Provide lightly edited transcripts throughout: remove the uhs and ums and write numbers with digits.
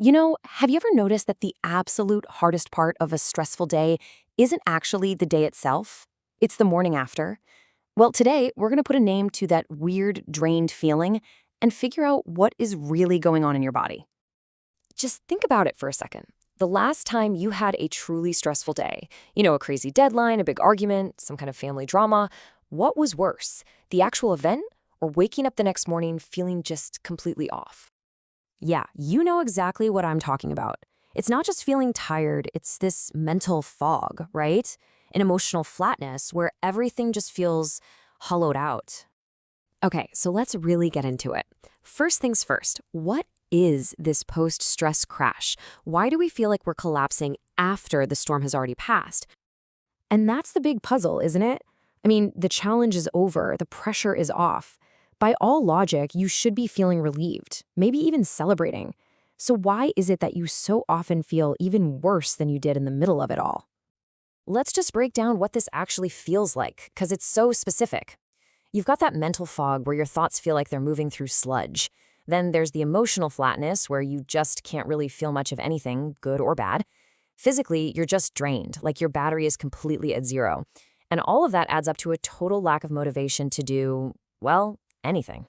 Have you ever noticed that the absolute hardest part of a stressful day isn't actually the day itself? It's the morning after. Well, today we're going to put a name to that weird, drained feeling and figure out what is really going on in your body. Just think about it for a second. The last time you had a truly stressful day, a crazy deadline, a big argument, some kind of family drama, what was worse, the actual event or waking up the next morning feeling just completely off? Yeah, you know exactly what I'm talking about. It's not just feeling tired, it's this mental fog, right? An emotional flatness where everything just feels hollowed out. Okay, so let's really get into it. First things first, what is this post-stress crash? Why do we feel like we're collapsing after the storm has already passed? And that's the big puzzle, isn't it? I mean, the challenge is over, the pressure is off. By all logic, you should be feeling relieved, maybe even celebrating. So why is it that you so often feel even worse than you did in the middle of it all? Let's just break down what this actually feels like, because it's so specific. You've got that mental fog where your thoughts feel like they're moving through sludge. Then there's the emotional flatness where you just can't really feel much of anything, good or bad. Physically, you're just drained, like your battery is completely at zero. And all of that adds up to a total lack of motivation to do, well, anything.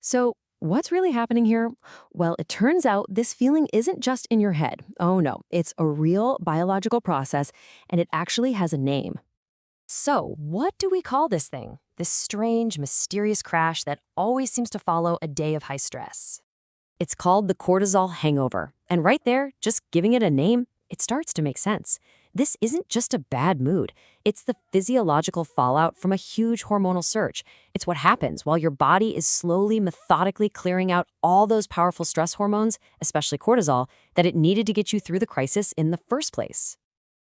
So, what's really happening here? Well, it turns out this feeling isn't just in your head. Oh no, it's a real biological process, and it actually has a name. So, what do we call this thing? This strange, mysterious crash that always seems to follow a day of high stress. It's called the cortisol hangover. And right there, just giving it a name, it starts to make sense. This isn't just a bad mood. It's the physiological fallout from a huge hormonal surge. It's what happens while your body is slowly, methodically clearing out all those powerful stress hormones, especially cortisol, that it needed to get you through the crisis in the first place.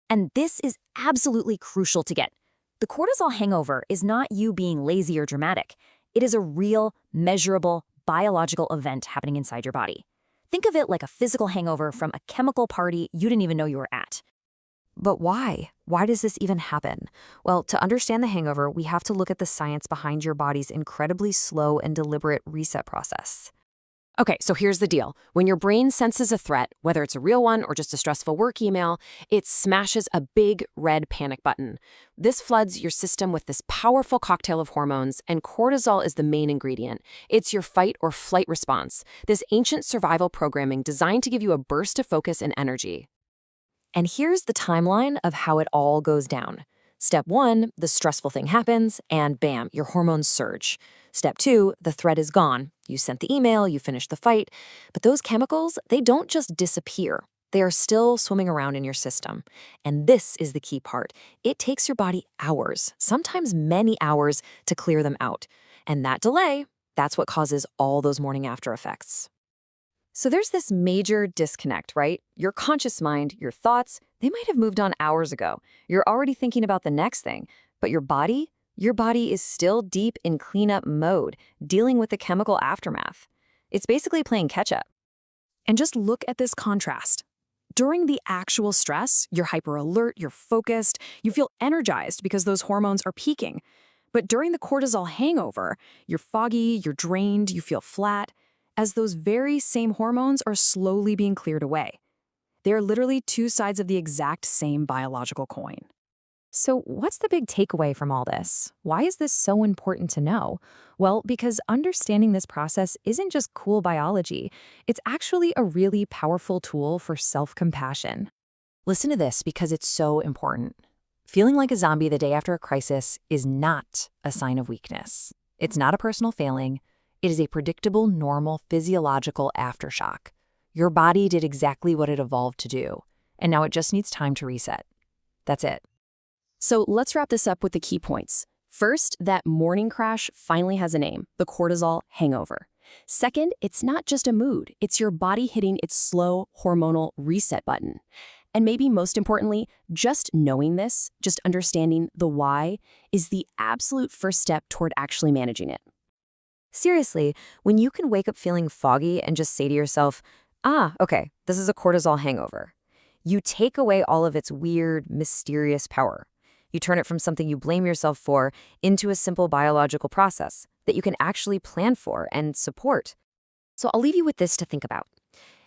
And this is absolutely crucial to get. The cortisol hangover is not you being lazy or dramatic. It is a real, measurable, biological event happening inside your body. Think of it like a physical hangover from a chemical party you didn't even know you were at. But why? Why does this even happen? Well, to understand the hangover, we have to look at the science behind your body's incredibly slow and deliberate reset process. Okay, so here's the deal. When your brain senses a threat, whether it's a real one or just a stressful work email, it smashes a big red panic button. This floods your system with this powerful cocktail of hormones, and cortisol is the main ingredient. It's your fight or flight response, this ancient survival programming designed to give you a burst of focus and energy. And here's the timeline of how it all goes down. Step 1, the stressful thing happens, and bam, your hormones surge. Step 2, the threat is gone. You sent the email, you finished the fight, but those chemicals, they don't just disappear. They are still swimming around in your system. And this is the key part. It takes your body hours, sometimes many hours, to clear them out. And that delay, that's what causes all those morning after effects. So there's this major disconnect, right? Your conscious mind, your thoughts, they might have moved on hours ago. You're already thinking about the next thing, but your body is still deep in cleanup mode, dealing with the chemical aftermath. It's basically playing catch up. And just look at this contrast. During the actual stress, you're hyper alert, you're focused, you feel energized because those hormones are peaking. But during the cortisol hangover, you're foggy, you're drained, you feel flat, as those very same hormones are slowly being cleared away. They are literally two sides of the exact same biological coin. So what's the big takeaway from all this? Why is this so important to know? Well, because understanding this process isn't just cool biology. It's actually a really powerful tool for self-compassion. Listen to this because it's so important. Feeling like a zombie the day after a crisis is not a sign of weakness. It's not a personal failing. It is a predictable, normal, physiological aftershock. Your body did exactly what it evolved to do, and now it just needs time to reset. That's it. So let's wrap this up with the key points. First, that morning crash finally has a name, the cortisol hangover. Second, it's not just a mood, it's your body hitting its slow hormonal reset button. And maybe most importantly, just knowing this, just understanding the why, is the absolute first step toward actually managing it. Seriously, when you can wake up feeling foggy and just say to yourself, okay, this is a cortisol hangover, you take away all of its weird, mysterious power. You turn it from something you blame yourself for into a simple biological process that you can actually plan for and support. So I'll leave you with this to think about.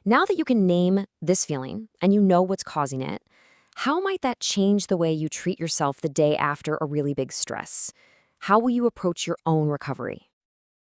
Now that you can name this feeling and you know what's causing it, how might that change the way you treat yourself the day after a really big stress? How will you approach your own recovery?